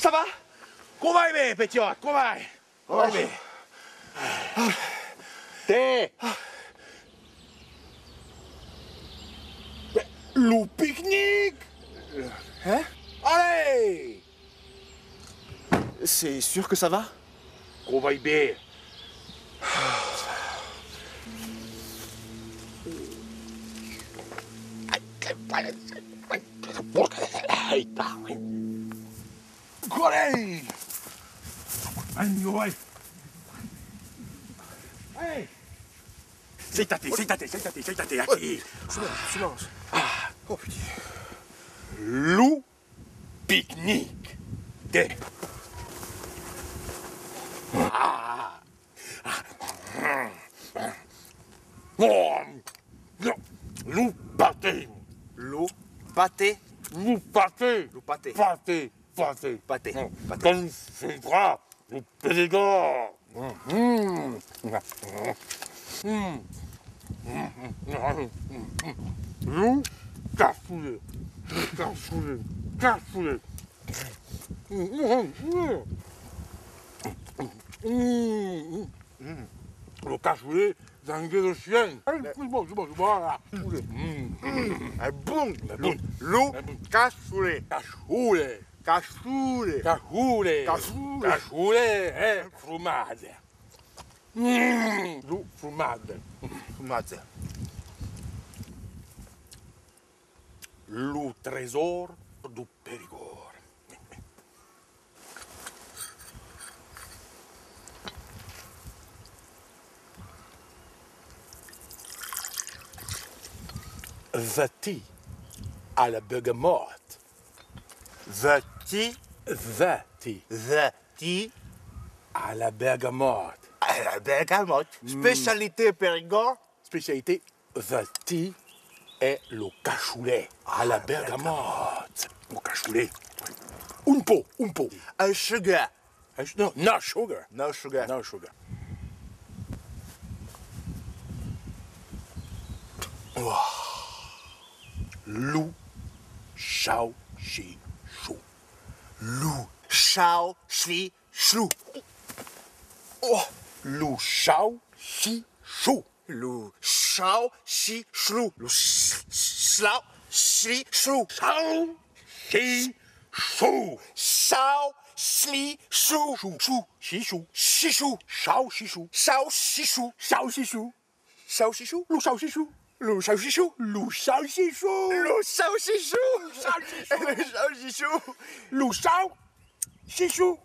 Ça va? Comment va aimer, Pétiote? Comment va? Comment va aimer? T'es... Loup pique-nique! Hein? Allez! C'est sûr que ça va? Comment va aimer? Allez! Hey! Seitate, aqui. Silence. Oh putain. Loup pique-nique. T'es... Loup pâté. Loup, pâté. Loup pâté. Loup pâté. Pâté. Pâté. Comme ce bras, le Périgord. Loup cassoulet. Le cassoulet, zangué de chien. C'est bon, voilà. Bon. Loup, cassoulet. Cassoulet, fromage. Loup fromage. Fumate. Loup trésor du Périgord. Vati à la bergamote. Vati à la bergamote. à la bergamote. Spécialité Périgord. Spécialité vati et le cassoulet à la bergamote. Le cassoulet. Un pot. Sugar. No, not sugar. No sugar. No sugar. Loup chao chi chou. Loup, chao, chi, chou. Oh, loup chao chi chou. Loup, chao, chi, chou. Loup, chao, chi, chou. Chao chi chou. Chao, chi, chou. Chou. Chi chou. Chi, chou. Chao chi chou. Chao, chi, chou. Chao chi chou. Chao, chi, chou. Loup chao chi chou. Loup, chao, chi, chou. Loup chao chi chou. Loup, chao, chi, chou. Chao chi chou. Loup, chao, chi, chou. Loup chao chi chou.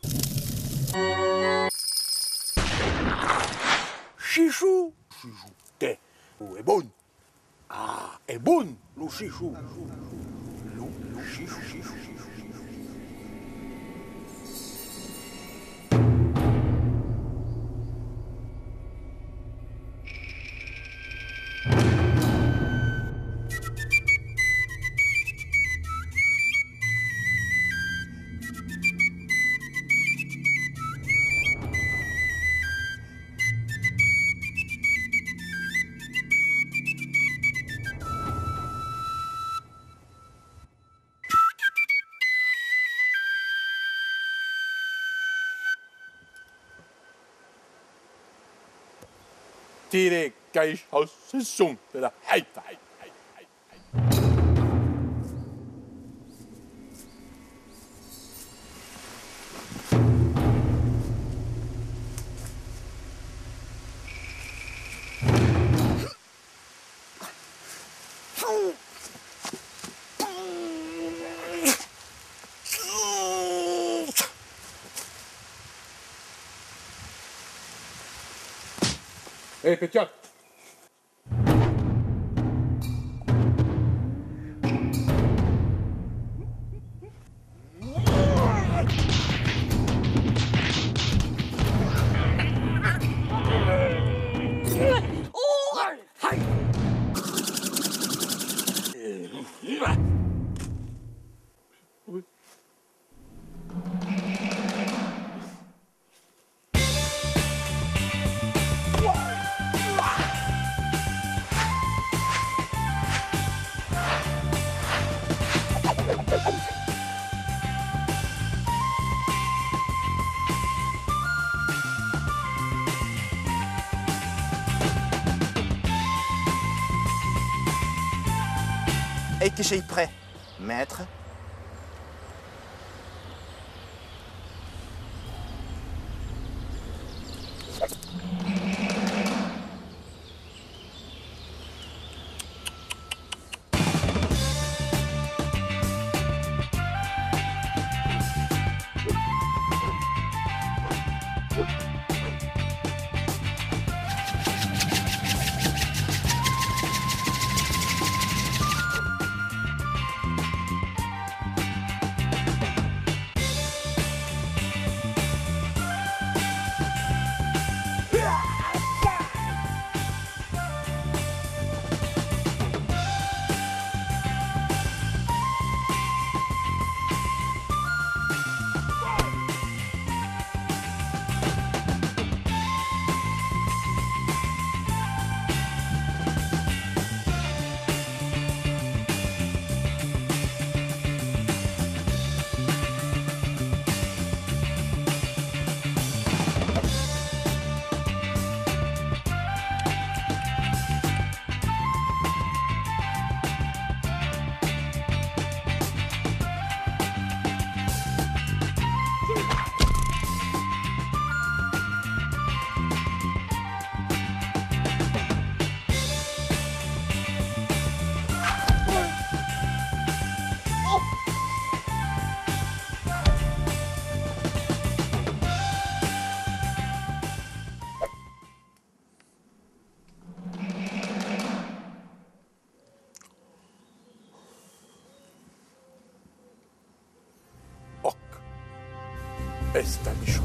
Chichou. Chichou. T'es. Est bonne. Ah, est bonne. Loup chichou. Loup chichou. Tire caille au son de la hype. Hey, Pétiote! que j'ai prêt, maître. Está bicho.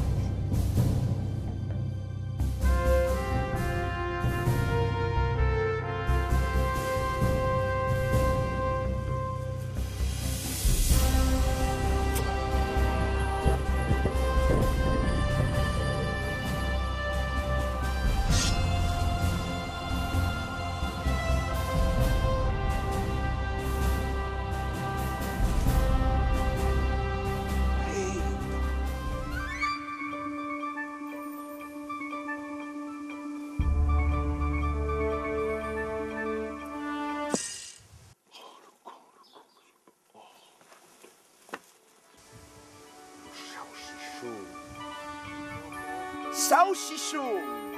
Salsichão.